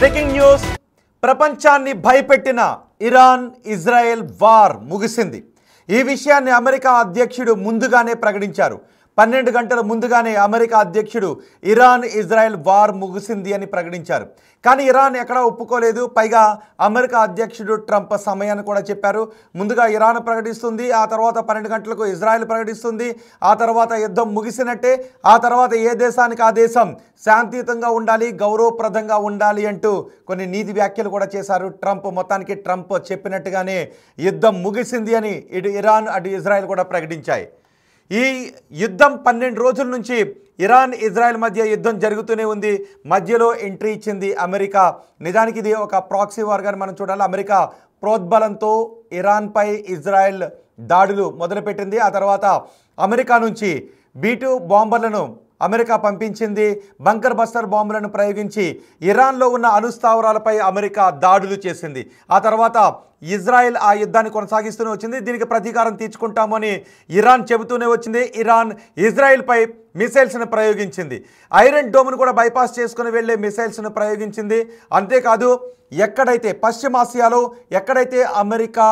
Breaking news ప్రపంచాన్ని భయపెట్టిన Iran Israel war ముగిసింది। ఈ విషయాన్ని అమెరికా అధ్యక్షుడు ముందుగానే ప్రకటించారు। 12 గంటల ముందుగానే అమెరికా అధ్యక్షుడు ఇరాన్ ఇజ్రాయెల్ వార్ ముగిసింది అని ప్రకటించారు। కానీ ఇరాన్ ఎక్కడ ఒప్పుకోలేదు। పైగా అమెరికా అధ్యక్షుడు ట్రంప్ సమయాన్ని కూడా చెప్పారు। ముందుగా ఇరాన్ ప్రకటిస్తుంది, ఆ తర్వాత 12 గంటలకు ఇజ్రాయెల్ ప్రకటిస్తుంది, ఆ తర్వాత యుద్ధం ముగిసినట్టే। ఆ తర్వాత ఏ దేశానికి ఆ దేశం శాంతియుతంగా ఉండాలి, గౌరవప్రదంగా ఉండాలి అంటూ కొన్ని నీతి వ్యాఖ్యలు కూడా చేశారు ట్రంప్। మొత్తానికి ట్రంప్ చెప్పినట్టుగానే యుద్ధం ముగిసింది అని ఇటు ఇరాన్ అటు ఇజ్రాయెల్ కూడా ప్రకటించాయి। ఈ యుద్ధం 12 రోజుల నుంచి ఇరాన్ ఇజ్రాయెల్ మధ్య యుద్ధం జరుగుతూనే ఉంది। మధ్యలో ఎంట్రీ ఇచ్చింది అమెరికా। నిజానికి ఇది ఒక ప్రాక్సీ వార్ గాని మనం చూడాలి। అమెరికా ప్రోద్బలంతో ఇరాన్పై ఇజ్రాయెల్ దాడులు మొదలుపెట్టింది। ఆ తర్వాత అమెరికా నుంచి B2 బాంబర్లను అమెరికా పంపించింది। బంకర్ బస్టర్ బాంబులను ప్రయోగించి ఇరాన్లో ఉన్న అణుస్థావరాలపై అమెరికా దాడులు చేసింది। ఆ తర్వాత ఇజ్రాయెల్ ఆ యుద్ధాన్ని కొనసాగిస్తూనే వచ్చింది। దీనికి ప్రతీకారం తీర్చుకుంటామని ఇరాన్ చెబుతూనే వచ్చింది। ఇరాన్ ఇజ్రాయెల్పై మిసైల్స్ను ప్రయోగించింది। ఐరన్ డోమ్ను కూడా బైపాస్ చేసుకుని వెళ్ళే మిసైల్స్ను ప్రయోగించింది। అంతేకాదు ఎక్కడైతే పశ్చిమాసియాలో ఎక్కడైతే అమెరికా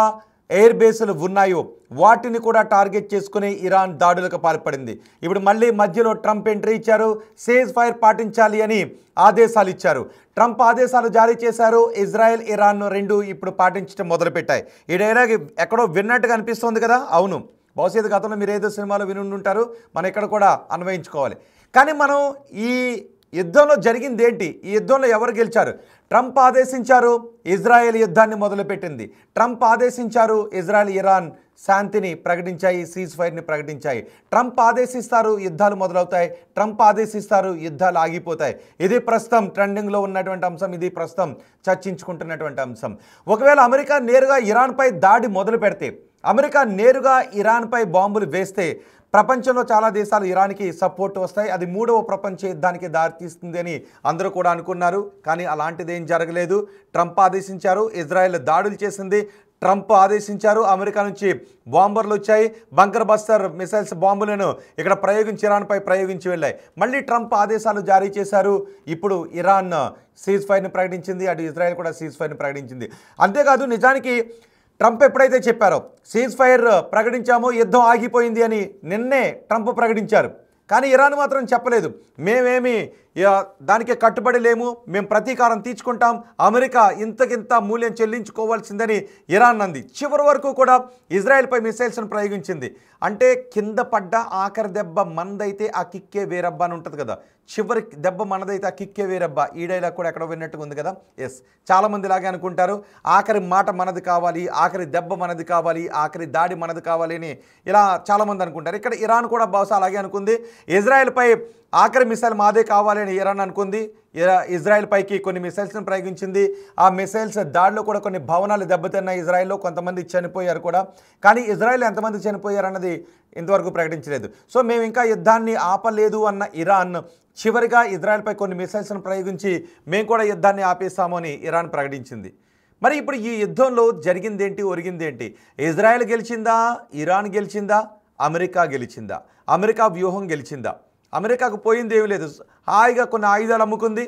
ఎయిర్ బేస్లు ఉన్నాయో వాటిని కూడా టార్గెట్ చేసుకుని ఇరాన్ దాడులకు పాల్పడింది। ఇప్పుడు మళ్ళీ మధ్యలో ట్రంప్ ఎంట్రీ ఇచ్చారు, సేజ్ ఫైర్ పాటించాలి అని ఆదేశాలు ఇచ్చారు। ట్రంప్ ఆదేశాలు జారీ చేశారు। ఇజ్రాయెల్ ఇరాన్ రెండు ఇప్పుడు పాటించడం మొదలుపెట్టాయి। ఈ డైలాగ్ ఎక్కడో విన్నట్టుగా అనిపిస్తుంది కదా? అవును, భవిష్యత్తు గతంలో మీరు ఏదో సినిమాలో విని ఉంటారు, మనం ఇక్కడ కూడా అన్వయించుకోవాలి। కానీ మనం ఈ యుద్ధంలో జరిగింది ఏంటి? ఈ యుద్ధంలో ఎవరు గెలిచారు? ట్రంప్ ఆదేశించారు, ఇజ్రాయెల్ యుద్ధాన్ని మొదలుపెట్టింది। ట్రంప్ ఆదేశించారు, ఇజ్రాయెల్ ఇరాన్ శాంతిని ప్రకటించాయి, సీజ్ ఫైర్ని ప్రకటించాయి। ట్రంప్ ఆదేశిస్తారు, యుద్ధాలు మొదలవుతాయి। ట్రంప్ ఆదేశిస్తారు, యుద్ధాలు ఆగిపోతాయి। ఇది ప్రస్తుతం ట్రెండింగ్లో ఉన్నటువంటి అంశం, ఇది ప్రస్తుతం చర్చించుకుంటున్నటువంటి అంశం। ఒకవేళ అమెరికా నేరుగా ఇరాన్పై దాడి మొదలు పెడితే, అమెరికా నేరుగా ఇరాన్పై బాంబులు వేస్తే ప్రపంచంలో చాలా దేశాలు ఇరాన్కి సపోర్ట్ వస్తాయి। అది 3వ ప్రపంచ యుద్ధానికి దారితీస్తుంది అని అందరూ కూడా అనుకున్నారు। కానీ అలాంటిది ఏం జరగలేదు। ట్రంప్ ఆదేశించారు, ఇజ్రాయెల్ దాడులు చేసింది। ట్రంప్ ఆదేశించారు, అమెరికా నుంచి బాంబర్లు వచ్చాయి, బంకర్ బస్టర్ మిసైల్స్ బాంబులను ఇక్కడ ప్రయోగించి ఇరాన్పై ప్రయోగించి వెళ్ళాయి। మళ్ళీ ట్రంప్ ఆదేశాలు జారీ చేశారు। ఇప్పుడు ఇరాన్ సీజ్ ఫైర్ని ప్రకటించింది, అటు ఇజ్రాయెల్ కూడా సీజ్ ఫైర్ని ప్రకటించింది। అంతేకాదు నిజానికి ట్రంప్ ఎప్పుడైతే చెప్పారో సీజ్ ఫైర్ ప్రకటించామో యుద్ధం ఆగిపోయింది అని నిన్నే ట్రంప్ ప్రకటించారు। కానీ ఇరాన్ మాత్రం చెప్పలేదు, మేమేమి దానికి కట్టుబడి లేము, మేము ప్రతీకారం తీర్చుకుంటాం, అమెరికా ఇంతకింత మూల్యం చెల్లించుకోవాల్సిందని ఇరాన్ అంది। చివరి వరకు కూడా ఇజ్రాయెల్పై మిసైల్స్ను ప్రయోగించింది। అంటే కింద పడ్డ ఆఖరి దెబ్బ మనదైతే ఆ కిక్కే వేరబ్బా అని ఉంటుంది కదా, చివరి దెబ్బ మనదైతే ఆ కిక్కే వేరబ్బా, ఈ డైలాగ్ కూడా ఎక్కడో విన్నట్టుగా ఉంది కదా। ఎస్, చాలామంది ఇలాగే అనుకుంటారు, ఆఖరి మాట మనది కావాలి, ఆఖరి దెబ్బ మనది కావాలి, ఆఖరి దాడి మనది కావాలి అని ఇలా చాలామంది అనుకుంటారు। ఇక్కడ ఇరాన్ కూడా బహుశా అలాగే అనుకుంది। ఇజ్రాయెల్పై ఆఖరి మిసైల్ మాదే కావాలి అని ఇరాన్ అనుకుంది। ఇజ్రాయెల్ పైకి కొన్ని మిసైల్స్ని ప్రయోగించింది। ఆ మిసైల్స్ దాడిలో కూడా కొన్ని భవనాలు దెబ్బతిన్నాయి ఇజ్రాయెల్లో, కొంతమంది చనిపోయారు కూడా। కానీ ఇజ్రాయెల్ ఎంతమంది చనిపోయారు అన్నది ఇంతవరకు ప్రకటించలేదు। సో మేము ఇంకా యుద్ధాన్ని ఆపలేదు అన్న ఇరాన్ చివరిగా ఇజ్రాయెల్పై కొన్ని మిసైల్స్ను ప్రయోగించి మేము కూడా యుద్ధాన్ని ఆపేస్తామని ఇరాన్ ప్రకటించింది। మరి ఇప్పుడు ఈ యుద్ధంలో జరిగిందేంటి, ఒరిగిందేంటి? ఇజ్రాయెల్ గెలిచిందా, ఇరాన్ గెలిచిందా, అమెరికా గెలిచిందా? అమెరికా వ్యూహం గెలిచిందా? అమెరికాకు పోయింది ఏమీ లేదు, హాయిగా కొన్ని ఆయుధాలు అమ్ముకుంది,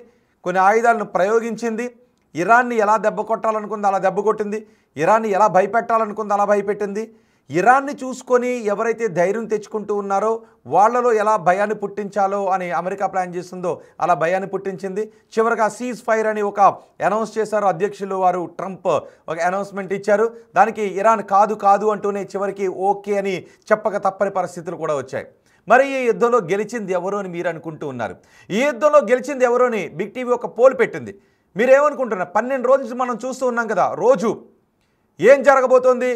కొన్ని ఆయుధాలను ప్రయోగించింది। ఇరాన్ని ఎలా దెబ్బ కొట్టాలనుకుంది అలా దెబ్బ కొట్టింది, ఇరాన్ని ఎలా భయపెట్టాలనుకుంది అలా భయపెట్టింది। ఇరాన్ని చూసుకొని ఎవరైతే ధైర్యం తెచ్చుకుంటూ ఉన్నారో వాళ్ళలో ఎలా భయాన్ని పుట్టించాలో అని అమెరికా ప్లాన్ చేస్తుందో అలా భయాన్ని పుట్టించింది। చివరిగా సీజ్ ఫైర్ అని ఒక అనౌన్స్ చేశారు అధ్యక్షులు వారు, ట్రంప్ ఒక అనౌన్స్మెంట్ ఇచ్చారు। దానికి ఇరాన్ కాదు కాదు అంటూనే చివరికి ఓకే అని చెప్పక తప్పని పరిస్థితులు కూడా వచ్చాయి। మరి ఈ యుద్ధంలో గెలిచింది ఎవరు అని మీరు అనుకుంటూ ఉన్నారు? ఈ యుద్ధంలో గెలిచింది ఎవరు అని బిగ్ టీవీ ఒక పోల్ పెట్టింది। మీరేమనుకుంటున్నారు? 12 రోజులు మనం చూస్తూ ఉన్నాం కదా, రోజు ఏం జరగబోతోంది?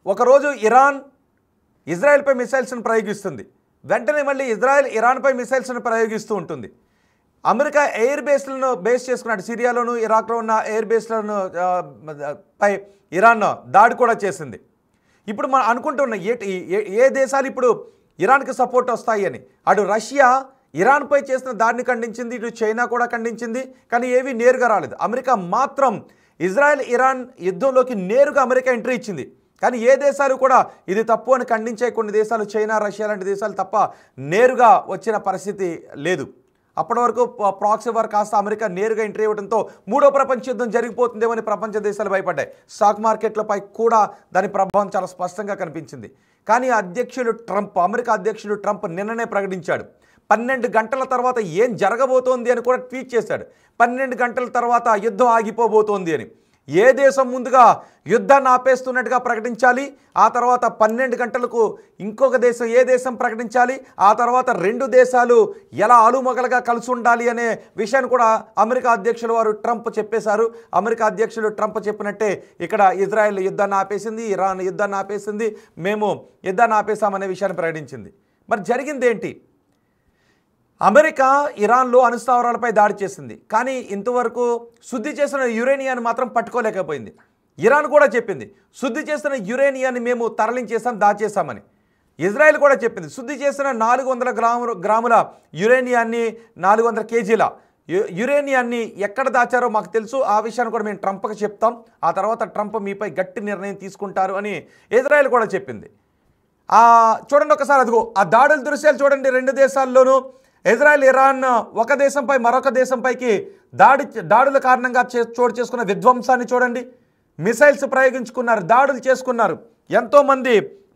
ఒకరోజు ఇరాన్ ఇజ్రాయెల్పై మిసైల్స్ను ప్రయోగిస్తుంది, వెంటనే మళ్ళీ ఇజ్రాయెల్ ఇరాన్పై మిసైల్స్ను ప్రయోగిస్తూ ఉంటుంది। అమెరికా ఎయిర్ బేస్లను బేస్ చేసుకున్నాడు, సిరియాలోను ఇరాక్లో ఉన్న ఎయిర్ బేస్లను పై ఇరాన్ దాడి కూడా చేసింది। ఇప్పుడు మనం అనుకుంటున్న ఏ దేశాలు ఇప్పుడు ఇరాన్కి సపోర్ట్ వస్తాయి అని? అటు రష్యా ఇరాన్పై చేసిన దాడిని ఖండించింది, ఇటు చైనా కూడా ఖండించింది, కానీ ఏవి నేరుగా రాలేదు। అమెరికా మాత్రం ఇజ్రాయెల్ ఇరాన్ యుద్ధంలోకి నేరుగా అమెరికా ఎంట్రీ ఇచ్చింది, కానీ ఏ దేశాలు కూడా ఇది తప్పు అని ఖండించే కొన్ని దేశాలు, చైనా రష్యా లాంటి దేశాలు తప్ప నేరుగా వచ్చిన పరిస్థితి లేదు। అప్పటి వరకు ప్రాక్సీ వార్ కాస్త అమెరికా నేరుగా ఎంట్రీ ఇవ్వడంతో మూడో ప్రపంచ యుద్ధం జరిగిపోతుందేమో అని ప్రపంచ దేశాలు భయపడ్డాయి. స్టాక్ మార్కెట్లపై కూడా దాని ప్రభావం చాలా స్పష్టంగా కనిపించింది. కానీ అమెరికా అధ్యక్షుడు ట్రంప్ నిన్ననే ప్రకటించాడు, 12 గంటల తర్వాత ఏం జరగబోతోంది అని కూడా ట్వీట్ చేశాడు. 12 గంటల తర్వాత యుద్ధం ఆగిపోబోతోంది అని. ఏ దేశం ముందుగా యుద్ధాన్ని ఆపేస్తున్నట్టుగా ప్రకటించాలి, ఆ తర్వాత 12 గంటలకు ఇంకొక దేశం ఏ దేశం ప్రకటించాలి, ఆ తర్వాత 2 దేశాలు ఎలా ఆలుమగలుగా కలిసి ఉండాలి అనే విషయాన్ని కూడా అమెరికా అధ్యక్షుల వారు ట్రంప్ చెప్పేశారు. అమెరికా అధ్యక్షుడు ట్రంప్ చెప్పినట్టే ఇక్కడ ఇజ్రాయెల్ యుద్ధాన్ని ఆపేసింది, ఇరాన్ యుద్ధాన్ని ఆపేసింది, మేము యుద్ధాన్ని ఆపేశామనే విషయాన్ని ప్రకటించింది. మరి జరిగింది ఏంటి? అమెరికా ఇరాన్లో అణుస్థావరాలపై దాడి చేసింది, కానీ ఇంతవరకు శుద్ధి చేసిన యురేనియాన్ని మాత్రం పట్టుకోలేకపోయింది. ఇరాన్ కూడా చెప్పింది శుద్ధి చేసిన యురేనియాన్ని మేము తరలించేసాం, దాచేసామని. ఇజ్రాయెల్ కూడా చెప్పింది శుద్ధి చేసిన 400 గ్రాముల యురేనియాన్ని, 400 కేజీల యురేనియాన్ని ఎక్కడ దాచారో మాకు తెలుసు, ఆ విషయాన్ని కూడా మేము ట్రంప్కి చెప్తాం, ఆ తర్వాత ట్రంప్ మీపై గట్టి నిర్ణయం తీసుకుంటారు అని ఇజ్రాయెల్ కూడా చెప్పింది. చూడండి ఒకసారి, అదిగో ఆ దాడుల దృశ్యాలు చూడండి. 2 దేశాల్లోనూ ఇజ్రాయెల్ ఇరాన్ ఒక దేశంపై మరొక దేశంపైకి దాడుల కారణంగా చోటు చేసుకున్న విధ్వంసాన్ని చూడండి. మిసైల్స్ ప్రయోగించుకున్నారు, దాడులు చేసుకున్నారు, ఎంతోమంది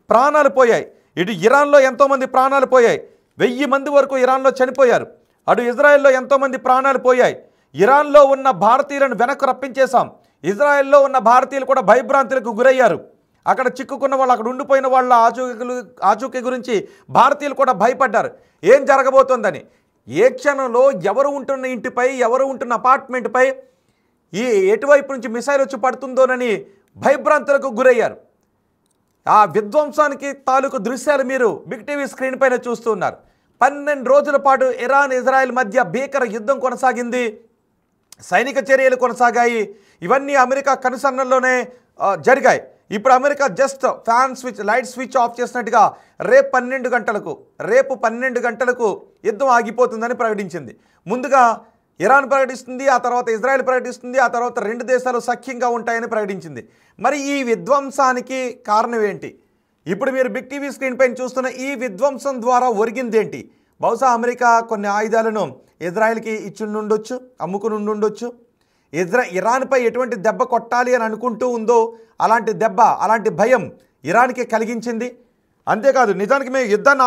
ప్రాణాలు పోయాయి. ఇటు ఇరాన్లో ఎంతోమంది ప్రాణాలు పోయాయి, 1000 మంది వరకు ఇరాన్లో చనిపోయారు. అటు ఇజ్రాయెల్లో ఎంతోమంది ప్రాణాలు పోయాయి. ఇరాన్లో ఉన్న భారతీయులను వెనక్కు రప్పించేశాం, ఇజ్రాయెల్లో ఉన్న భారతీయులు కూడా భయభ్రాంతులకు గురయ్యారు. అక్కడ చిక్కుకున్న వాళ్ళు, అక్కడ ఉండిపోయిన వాళ్ళ ఆచూకీ గురించి భారతీయులు కూడా భయపడ్డారు, ఏం జరగబోతోందని. ఏ క్షణంలో ఎవరు ఉంటున్న ఇంటిపై, ఎవరు ఉంటున్న అపార్ట్మెంట్పై ఎటువైపు నుంచి మిసైల్ వచ్చి పడుతుందోనని భయభ్రాంతులకు గురయ్యారు. ఆ విధ్వంసానికి తాలూకు దృశ్యాలు మీరు బిగ్ టీవీ స్క్రీన్ పైన చూస్తూ ఉన్నారు. 12 రోజుల పాటు ఇరాన్ ఇజ్రాయెల్ మధ్య భీకర యుద్ధం కొనసాగింది, సైనిక చర్యలు కొనసాగాయి. ఇవన్నీ అమెరికా కనుసన్నల్లోనే జరిగాయి. ఇప్పుడు America just light switch off చేసినట్టుగా రేపు 12 గంటలకు యుద్ధం ఆగిపోతుందని ప్రకటించింది. ముందుగా ఇరాన్ ప్రకటిస్తుంది, ఆ తర్వాత ఇజ్రాయెల్ ప్రకటిస్తుంది, ఆ తర్వాత 2 దేశాలు సఖ్యంగా ఉంటాయని ప్రకటించింది. మరి ఈ విధ్వంసానికి కారణం ఏంటి? ఇప్పుడు మీరు బిగ్ టీవీ స్క్రీన్ పైన చూస్తున్న ఈ విధ్వంసం ద్వారా ఒరిగిందేంటి? బహుశా అమెరికా కొన్ని ఆయుధాలను ఇజ్రాయెల్కి ఇచ్చి అమ్ముకుని ఉండొచ్చు. ఇరాన్పై ఎటువంటి దెబ్బ కొట్టాలి అని అనుకుంటూ ఉందో అలాంటి దెబ్బ, అలాంటి భయం ఇరాన్కి కలిగించింది. అంతేకాదు, నిజానికి మేము యుద్ధాన్ని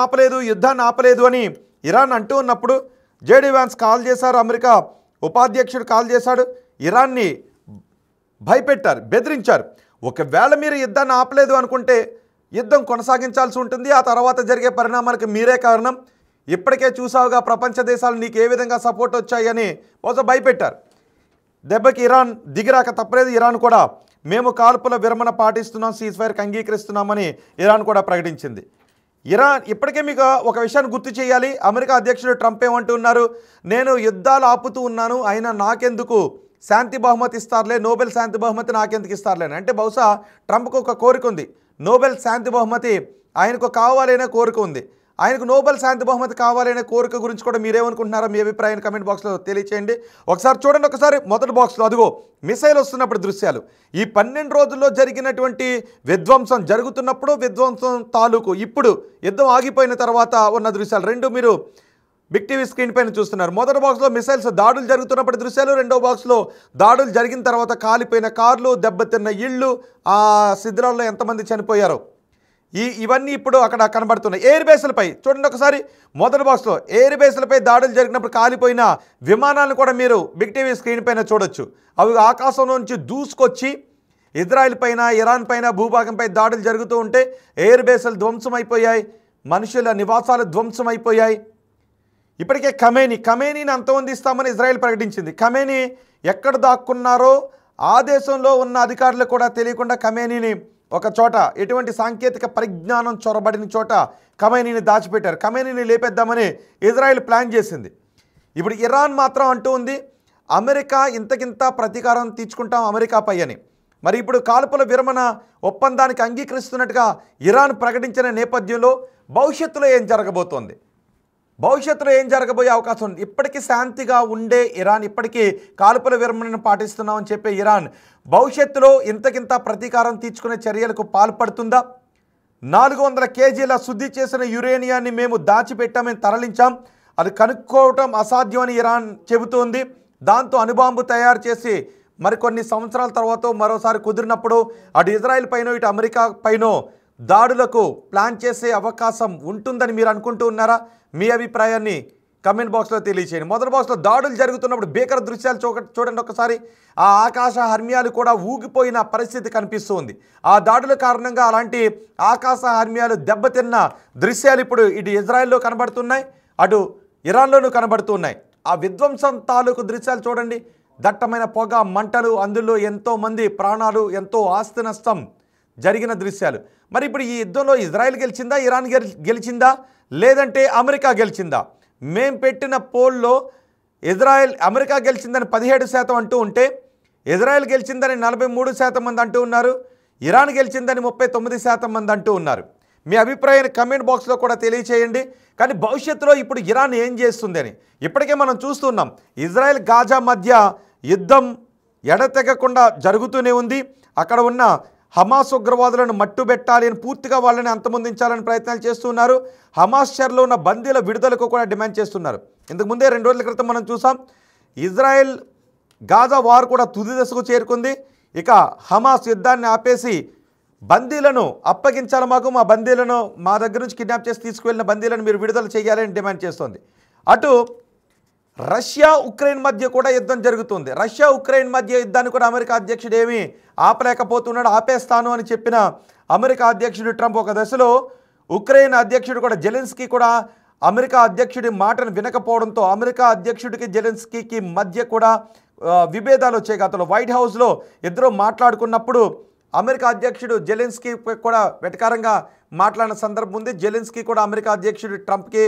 ఆపలేదు అని ఇరాన్ అంటూ ఉన్నప్పుడు జేడీ వ్యాన్స్ కాల్ చేశారు, అమెరికా ఉపాధ్యక్షుడు కాల్ చేశాడు, ఇరాన్ని భయపెట్టారు, బెదిరించారు. ఒకవేళ మీరు యుద్ధాన్ని ఆపలేదు అనుకుంటే యుద్ధం కొనసాగించాల్సి ఉంటుంది, ఆ తర్వాత జరిగే పరిణామాలకు మీరే కారణం, ఇప్పటికే చూసావుగా ప్రపంచ దేశాలు నీకు ఏ విధంగా సపోర్ట్ వచ్చాయని బహుశా భయపెట్టారు. దెబ్బకి ఇరాన్ దిగిరాక తప్పలేదు. ఇరాన్ కూడా మేము కాల్పుల విరమణ పాటిస్తున్నాం, సీజ్ఫైర్కి అంగీకరిస్తున్నామని ఇరాన్ కూడా ప్రకటించింది. ఇరాన్ ఇప్పటికే మీకు ఒక విషయాన్ని గుర్తు చేయాలి, అమెరికా అధ్యక్షుడు ట్రంప్ ఏమంటున్నారు, నేను యుద్ధాలు ఆపుతూ ఉన్నాను, అయినా నాకెందుకు శాంతి బహుమతి ఇస్తారులే, నోబెల్ శాంతి బహుమతి నాకెందుకు ఇస్తారులే అంటే బహుశా ట్రంప్కు ఒక కోరిక ఉంది, నోబెల్ శాంతి బహుమతి ఆయనకు కావాలనే కోరిక ఉంది. ఆయనకు నోబెల్ శాంతి బహుమతి కావాలనే కోరిక గురించి కూడా మీరేమనుకుంటున్నారో మీ అభిప్రాయాన్ని కమెంట్ బాక్స్లో తెలియచేయండి. ఒకసారి చూడండి, ఒకసారి మొదటి బాక్స్లో అదిగో మిసైల్ వస్తున్నప్పుడు దృశ్యాలు. ఈ 12 రోజుల్లో జరిగినటువంటి విధ్వంసం జరుగుతున్నప్పుడు, విధ్వంసం తాలూకు ఇప్పుడు యుద్ధం ఆగిపోయిన తర్వాత ఉన్న దృశ్యాలు రెండు మీరు బిగ్ టీవీ స్క్రీన్ పైన చూస్తున్నారు. మొదటి బాక్స్లో మిసైల్స్ దాడులు జరుగుతున్నప్పుడు దృశ్యాలు, రెండో బాక్స్లో దాడులు జరిగిన తర్వాత కాలిపోయిన కార్లు, దెబ్బతిన్న ఇళ్ళు, ఆ శిథిలాల్లో ఎంతమంది చనిపోయారో ఇవన్నీ ఇప్పుడు అక్కడ కనబడుతున్నాయి. ఎయిర్ బేస్లపై చూడండి ఒకసారి, మొదటి బాక్స్లో ఎయిర్ బేస్లపై దాడులు జరిగినప్పుడు కాలిపోయిన విమానాలను కూడా మీరు బిగ్ టీవీ స్క్రీన్ పైన చూడొచ్చు. అవి ఆకాశంలో నుంచి దూసుకొచ్చి ఇజ్రాయెల్ పైన, ఇరాన్ పైన, భూభాగంపై దాడులు జరుగుతూ ఉంటే ఎయిర్ బేస్లు ధ్వంసమైపోయాయి, మనుషుల నివాసాలు ధ్వంసమైపోయాయి. ఇప్పటికే ఖమేనీని అంతమొందిస్తామని ఇజ్రాయెల్ ప్రకటించింది. ఖమేనీ ఎక్కడ దాక్కున్నారో ఆ దేశంలో ఉన్న అధికారులకు కూడా తెలియకుండా ఖమేనీని ఒక చోట, ఎటువంటి సాంకేతిక పరిజ్ఞానం చొరబడిన చోట ఖమేనీని దాచిపెట్టారు. ఖమేనీని లేపేద్దామని ఇజ్రాయెల్ ప్లాన్ చేసింది. ఇప్పుడు ఇరాన్ మాత్రం అంటూ ఉంది అమెరికా ఇంతకింత ప్రతీకారం తీర్చుకుంటాం అమెరికాపై అని. మరి ఇప్పుడు కాల్పుల విరమణ ఒప్పందానికి అంగీకరిస్తున్నట్టుగా ఇరాన్ ప్రకటించిన నేపథ్యంలో భవిష్యత్తులో ఏం జరగబోతోంది, భవిష్యత్తులో ఏం జరగబోయే అవకాశం ఉంది? ఇప్పటికీ శాంతిగా ఉండే ఇరాన్, ఇప్పటికీ కాల్పుల విరమణను పాటిస్తున్నామని చెప్పే ఇరాన్ భవిష్యత్తులో ఇంతకింత ప్రతీకారం తీర్చుకునే చర్యలకు పాల్పడుతుందా? 400 కేజీల శుద్ధి చేసిన యురేనియాన్ని మేము దాచిపెట్టామని తరలించాం, అది కనుక్కోవటం అసాధ్యం అని ఇరాన్ చెబుతోంది. దాంతో అణుబాంబు తయారు చేసి మరికొన్ని సంవత్సరాల తర్వాత మరోసారి కుదిరినప్పుడు అటు ఇజ్రాయెల్ పైన ఇటు అమెరికా పైన దాడులకు ప్లాన్ చేసే అవకాశం ఉంటుందని మీరు అనుకుంటూ ఉన్నారా? మీ అభిప్రాయాన్ని కమెంట్ బాక్స్లో తెలియచేయండి. మొదటి బాక్స్లో దాడులు జరుగుతున్నప్పుడు భీకర దృశ్యాలు చూడండి ఒకసారి. ఆ ఆకాశ హర్మ్యాలు కూడా ఊగిపోయిన పరిస్థితి కనిపిస్తుంది. ఆ దాడుల కారణంగా అలాంటి ఆకాశ హర్మ్యాలు దెబ్బతిన్న దృశ్యాలు ఇప్పుడు ఇటు ఇజ్రాయెల్లో కనబడుతున్నాయి, అటు ఇరాన్లోనూ కనబడుతున్నాయి. ఆ విధ్వంసం తాలూకు దృశ్యాలు చూడండి. దట్టమైన పొగ, మంటలు, అందులో ఎంతోమంది ప్రాణాలు, ఎంతో ఆస్తి నష్టం జరిగిన దృశ్యాలు. మరి ఇప్పుడు ఈ యుద్ధంలో ఇజ్రాయెల్ గెలిచిందా, ఇరాన్ గెలిచిందా, లేదంటే అమెరికా గెలిచిందా? మేం పెట్టిన పోల్లో అమెరికా గెలిచిందని 17% అంటూ ఉంటే ఇజ్రాయెల్ గెలిచిందని 43% మంది అంటూ ఉన్నారు. ఇరాన్ గెలిచిందని 39% మంది అంటూ ఉన్నారు. మీ అభిప్రాయాన్ని కమెంట్ బాక్స్లో కూడా తెలియచేయండి. కానీ భవిష్యత్తులో ఇప్పుడు ఇరాన్ ఏం చేస్తుంది అని ఇప్పటికే మనం చూస్తున్నాం. ఇజ్రాయెల్ గాజా మధ్య యుద్ధం ఎడతెగకుండా జరుగుతూనే ఉంది. అక్కడ ఉన్న హమాస్ ఉగ్రవాదులను మట్టుబెట్టాలి అని, పూర్తిగా వాళ్ళని అంతమొందించాలని ప్రయత్నాలు చేస్తున్నారు. హమాస్ చెరలో ఉన్న బందీల విడుదలకు కూడా డిమాండ్ చేస్తున్నారు. ఇంతకుముందే 2 రోజుల క్రితం మనం చూసాం ఇజ్రాయెల్ గాజా వార్ కూడా తుది దశకు చేరుకుంది. ఇక హమాస్ యుద్ధాన్ని ఆపేసి బందీలను అప్పగించాలి, మా బందీలను మా దగ్గర నుంచి కిడ్నాప్ చేసి తీసుకువెళ్ళిన బందీలను మీరు విడుదల చేయాలని డిమాండ్ చేస్తోంది. అటు రష్యా ఉక్రెయిన్ మధ్య కూడా యుద్ధం జరుగుతుంది. రష్యా ఉక్రెయిన్ మధ్య యుద్ధాన్ని కూడా అమెరికా అధ్యక్షుడు ఏమీ ఆపలేకపోతున్నాడు. ఆపేస్తాను అని చెప్పిన అమెరికా అధ్యక్షుడు ట్రంప్ ఒక దశలో ఉక్రెయిన్ అధ్యక్షుడు కూడా జెలెన్స్కీ కూడా అమెరికా అధ్యక్షుడి మాటను వినకపోవడంతో అమెరికా అధ్యక్షుడికి జెలెన్స్కీకి మధ్య కూడా విభేదాలు వచ్చాయి. గతంలో వైట్ హౌస్లో ఇద్దరు మాట్లాడుకున్నప్పుడు అమెరికా అధ్యక్షుడు జెలెన్స్కీ కూడా వెటకారంగా మాట్లాడిన సందర్భం ఉంది. జెలెన్స్కీ కూడా అమెరికా అధ్యక్షుడు ట్రంప్కి,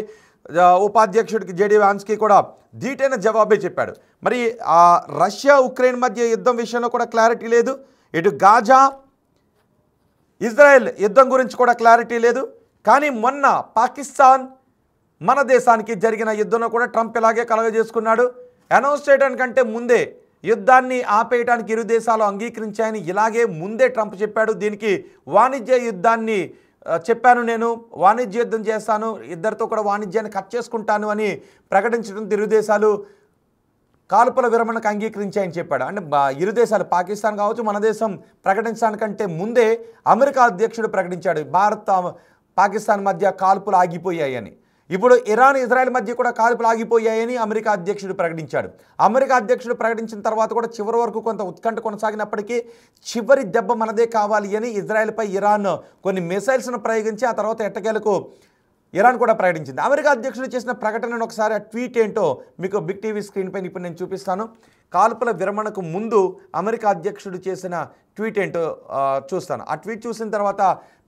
ఉపాధ్యక్షుడికి జేడీ వాన్స్కి కూడా ధీటైన జవాబే చెప్పాడు. మరి ఆ రష్యా ఉక్రెయిన్ మధ్య యుద్ధం విషయంలో కూడా క్లారిటీ లేదు. ఇటు గాజా ఇజ్రాయెల్ యుద్ధం గురించి కూడా క్లారిటీ లేదు. కానీ మొన్న పాకిస్తాన్ మన దేశానికి జరిగిన యుద్ధంలో కూడా ట్రంప్ ఇలాగే కలగజేసుకున్నాడు. అనౌన్స్ చేయడానికంటే ముందే యుద్ధాన్ని ఆపేయడానికి ఇరు దేశాలు అంగీకరించాయని ఇలాగే ముందే ట్రంప్ చెప్పాడు. దీనికి వాణిజ్య యుద్ధాన్ని చెప్పాను, నేను వాణిజ్య యుద్ధం చేస్తాను, ఇద్దరితో కూడా వాణిజ్యాన్ని కట్ చేసుకుంటాను అని ప్రకటించడం ఇరు దేశాలు కాల్పుల విరమణకు అంగీకరించాయని చెప్పాడు. అంటే ఇరు దేశాలు పాకిస్తాన్ కావచ్చు మన దేశం ప్రకటించడానికంటే ముందే అమెరికా అధ్యక్షుడు ప్రకటించాడు భారత్ పాకిస్తాన్ మధ్య కాల్పులు ఆగిపోయాయని. ఇప్పుడు ఇరాన్ ఇజ్రాయెల్ మధ్య కూడా కాల్పులు ఆగిపోయాయని అమెరికా అధ్యక్షుడు ప్రకటించాడు. అమెరికా అధ్యక్షుడు ప్రకటించిన తర్వాత కూడా చివరి వరకు కొంత ఉత్కంఠ కొనసాగినప్పటికీ చివరి దెబ్బ మనదే కావాలి అని ఇజ్రాయెల్పై ఇరాన్ కొన్ని మిసైల్స్ను ప్రయోగించి ఆ తర్వాత ఎట్టకేలకు ఇరాన్ కూడా ప్రకటించింది. అమెరికా అధ్యక్షుడు చేసిన ప్రకటనను ఒకసారి ఆ ట్వీట్ ఏంటో మీకు బిగ్ టీవీ స్క్రీన్ పైన ఇప్పుడు నేను చూపిస్తాను. కాల్పుల విరమణకు ముందు అమెరికా అధ్యక్షుడు చేసిన ట్వీట్ ఏంటో చూస్తాను. ఆ ట్వీట్ చూసిన తర్వాత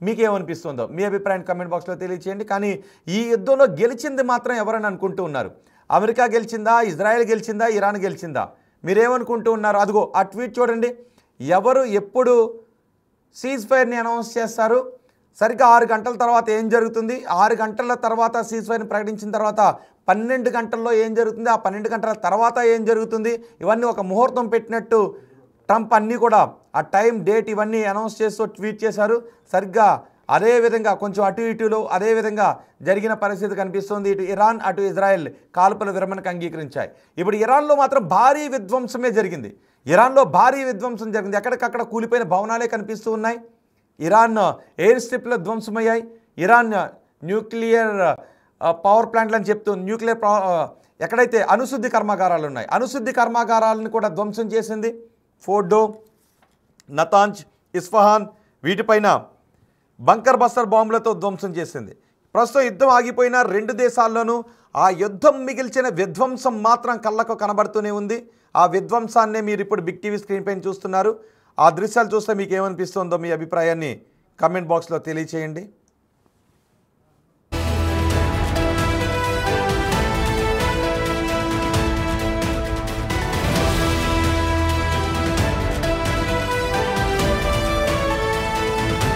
మీకేమనిపిస్తుందో మీ అభిప్రాయాన్ని కమెంట్ బాక్స్లో తెలియచేయండి. కానీ ఈ యుద్ధంలో గెలిచింది మాత్రం ఎవరని అనుకుంటూ ఉన్నారు? అమెరికా గెలిచిందా, ఇజ్రాయెల్ గెలిచిందా, ఇరాన్ గెలిచిందా? మీరేమనుకుంటూ ఉన్నారు? అదిగో ఆ ట్వీట్ చూడండి. ఎవరు ఎప్పుడు సీజ్ ఫైర్ని అనౌన్స్ చేస్తారు, సరిగ్గా 6 గంటల తర్వాత ఏం జరుగుతుంది, 6 గంటల తర్వాత సీజ్ ఫైర్ని ప్రకటించిన తర్వాత 12 గంటల్లో ఏం జరుగుతుంది, ఆ 12 గంటల తర్వాత ఏం జరుగుతుంది, ఇవన్నీ ఒక ముహూర్తం పెట్టినట్టు ట్రంప్ అన్నీ కూడా ఆ టైం, డేట్ ఇవన్నీ అనౌన్స్ చేస్తూ ట్వీట్ చేశారు. సరిగ్గా అదేవిధంగా కొంచెం అటు ఇటులో అదేవిధంగా జరిగిన పరిస్థితి కనిపిస్తుంది. ఇటు ఇరాన్ అటు ఇజ్రాయెల్ కాల్పుల విరమణకు అంగీకరించాయి. ఇప్పుడు ఇరాన్లో మాత్రం భారీ విధ్వంసమే జరిగింది. ఇరాన్లో భారీ విధ్వంసం జరిగింది. ఎక్కడికక్కడ కూలిపోయిన భవనాలే కనిపిస్తూ ఉన్నాయి. ఇరాన్ ఎయిర్ స్ట్రిప్లు ధ్వంసమయ్యాయి. ఇరాన్ న్యూక్లియర్ పవర్ ప్లాంట్లు అని చెప్తూ ఎక్కడైతే అణుశుద్ధి కర్మాగారాలు ఉన్నాయి, అణుశుద్ధి కర్మాగారాలను కూడా ధ్వంసం చేసింది. ఫోర్డో, నతాంజ్, ఇస్ఫహాన్ వీటిపైన బంకర్ బస్టర్ బాంబులతో ధ్వంసం చేసింది. ప్రస్తుతం యుద్ధం ఆగిపోయిన 2 దేశాల్లోనూ ఆ యుద్ధం మిగిల్చిన విధ్వంసం మాత్రం కళ్ళకు కనబడుతూనే ఉంది. ఆ విధ్వంసాన్నే మీరు ఇప్పుడు బిగ్ టీవీ స్క్రీన్ పైన చూస్తున్నారు. ఆ దృశ్యాలు చూస్తే మీకు ఏమనిపిస్తుందో మీ అభిప్రాయాన్ని కమెంట్ బాక్స్లో తెలియచేయండి.